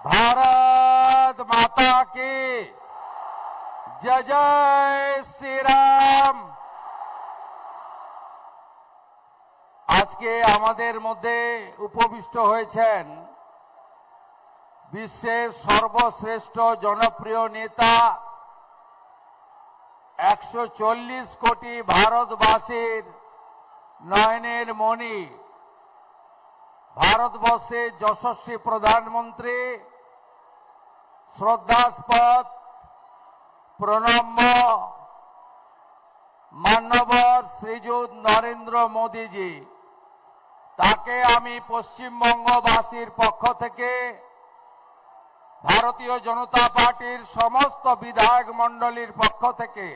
भारत माता की जय जय श्री राम। আজকে আমাদের মধ্যে উপবিষ্ট হয়েছেন বিশ্বের সর্বশ্রেষ্ঠ জনপ্রিয় নেতা 140 কোটি ভারতবাসীর নয়নের মণি, ভারতবর্ষের যশস্বী প্রধানমন্ত্রী, শ্রদ্ধাস্পদ প্রণম্য মাননীয় শ্রীযুত নরেন্দ্র মোদীজি, তাকে আমি পশ্চিমবঙ্গবাসীর পক্ষ থেকে ভারতীয় জনতা পার্টির সমস্ত বিধায়ক মণ্ডলীর পক্ষ থেকে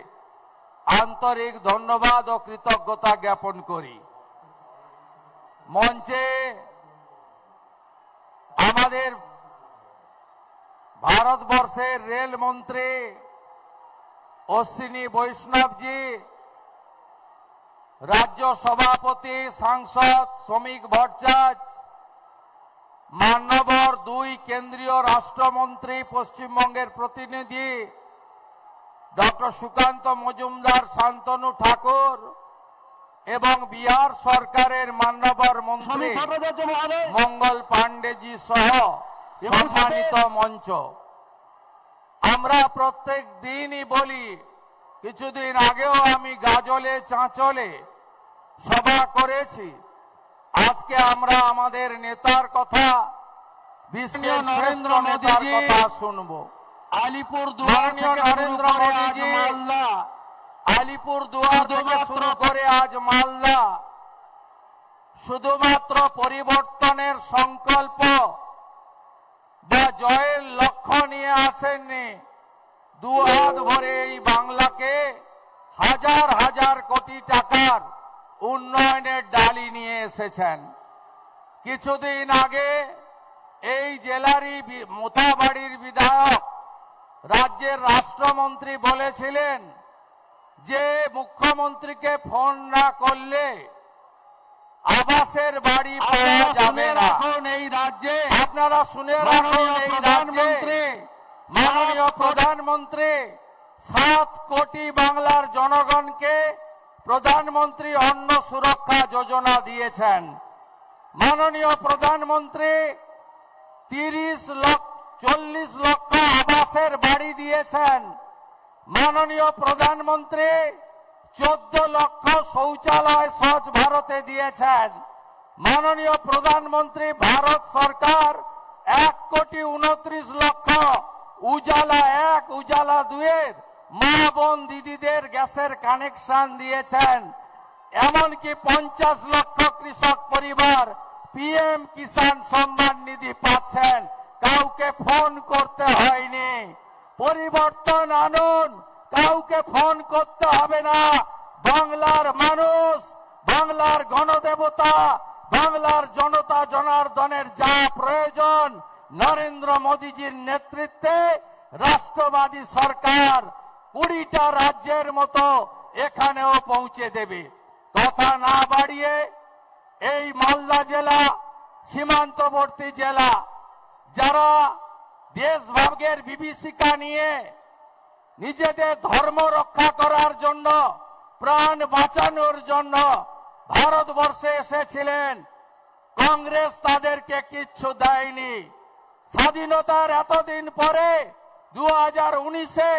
আন্তরিক ধন্যবাদ ও কৃতজ্ঞতা জ্ঞাপন করি। মঞ্চে আমাদের ভারতবর্ষের রেলমন্ত্রী অশ্বিনী বৈষ্ণবজি, রাজ্য সভাপতি সাংসদ শ্রমিক ভট্টাচার্য, মান্যবর 2 কেন্দ্রীয় রাষ্ট্রমন্ত্রী পশ্চিমবঙ্গের প্রতিনিধি ডক্টর সুকান্ত মজুমদার, শান্তনু ঠাকুর এবং বিহার সরকারের মান্যবর মন্ত্রী মঙ্গল পাণ্ডেজি সহ সম্মানিত মঞ্চ। আমরা প্রত্যেক দিনই বলি, কিছুদিন আগেও আমি গাজলে চাঁচলে সভা করেছি, আজকে আমরা আমাদের নেতার কথা, বিশ্বের নরেন্দ্র মোদীর কথা শুনব। আলিপুরদুয়ার নরেন্দ্র মোদীজি মালদা, আলিপুরদুয়ার থেকে শুরু করে আজ মালদা, শুধুমাত্র পরিবর্তনের সংকল্প বা জয়ের লক্ষ্য নিয়ে আসেননি, দুহাত ভরে এই বাংলাকে হাজার হাজার কোটি টাকার উন্নয়নের ডালি নিয়ে এসেছেন। কিছুদিন আগে এই জেলারই মোথাবাড়ির বিধায়ক রাজ্যের রাষ্ট্রমন্ত্রী বলেছিলেন যে মুখ্যমন্ত্রীকে ফোন না করলে আবাসের বাড়ি পাওয়া যাবে না। এই রাজ্যে আপনারা শুনে রাখুন, এই রাজ্যে মাননীয় প্রধানমন্ত্রী 7 কোটি বাংলার জনগণকে প্রধানমন্ত্রী অন্ন সুরক্ষা যোজনা দিয়েছেন। মাননীয় প্রধানমন্ত্রী 40 লক্ষ আবাসের বাড়ি দিয়েছেন। মাননীয় প্রধানমন্ত্রী 14 লক্ষ শৌচালয় স্বচ্ছ ভারতে দিয়েছেন। মাননীয় প্রধানমন্ত্রী ভারত সরকার 1,29 লক্ষ উজালা 1, উজালা 2 মা বোন দিদিদের গ্যাসের কানেকশন দিয়েছেন। এমনকি 50 লক্ষ কৃষক পরিবার পিএম কিষাণ সম্মান নিধি পাচ্ছেন, কাউকে ফোন করতে হয়নি। পরিবর্তন আনুন, কাউকে ফোন করতে হবে না। বাংলার মানুষ, বাংলার গণদেবতা, বাংলার জনতা জনার্দনের যা প্রয়োজন, নরেন্দ্র মোদীজির নেতৃত্বে রাষ্ট্রবাদী সরকার 20টা রাজ্যের মতো এখানেও পৌঁছে দেবে। কথা না বাড়িয়ে এই মালদা জেলা সীমান্তবর্তী জেলা, যারা দেশভাগের বিভীষিকা নিয়ে নিজেদের ধর্ম রক্ষা করার জন্য, প্রাণ বাঁচানোর জন্য ভারতবর্ষে এসেছিলেন, কংগ্রেস তাদেরকে কিচ্ছু দেয়নি। স্বাধীনতার এতদিন পরে 2019-এ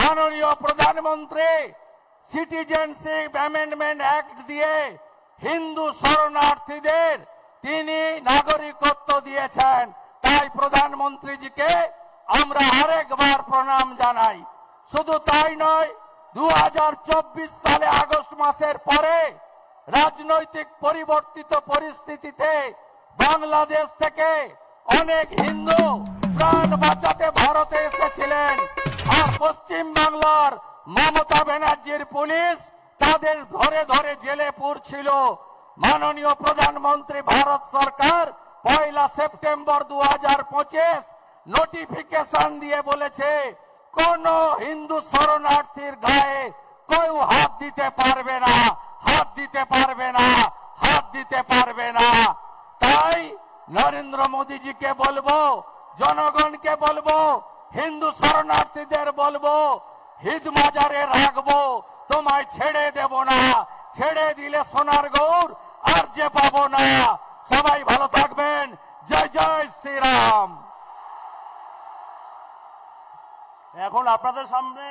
মাননীয় প্রধানমন্ত্রী সিটিজেনশিপ অ্যামেন্ডমেন্ট অ্যাক্ট দিয়ে হিন্দু শরণার্থীদের তিনি নাগরিকত্ব দিয়েছেন। তাই প্রধানমন্ত্রীজিকে আমরা আরেকবার প্রণাম জানাই। শুধু তাই নয়, 2024 সালে আগস্ট মাসের পরে রাজনৈতিক পরিবর্তিত পরিস্থিতিতে বাংলাদেশ থেকে অনেক হিন্দু প্রাণ বাঁচাতে ভারতে এসেছিলেন, আর পশ্চিম বাংলার মমতা ব্যানার্জির পুলিশ তাদের ধরে ধরে জেলে পুরছিল। মাননীয় প্রধানমন্ত্রী ভারত সরকার 1 সেপ্টেম্বর 2025 নোটিফিকেশন দিয়ে বলেছে কোন হিন্দু শরণার্থীর গায়ে কেউ হাত দিতে পারবে না, হাত দিতে পারবে না, হাত দিতে পারবে না। তাই নরেন্দ্র মোদীজিকে বলবো, জনগণকে বলবো, হিন্দু শরণার্থীদের বলবো, হিজ মাজারে রাখবো, তোমায় ছেড়ে দেব না। ছেড়ে দিলে সোনার গৌর আর যে পাবো না। সবাই ভালো থাকবেন। জয় জয় শ্রীরাম। এখন আপনাদের সামনে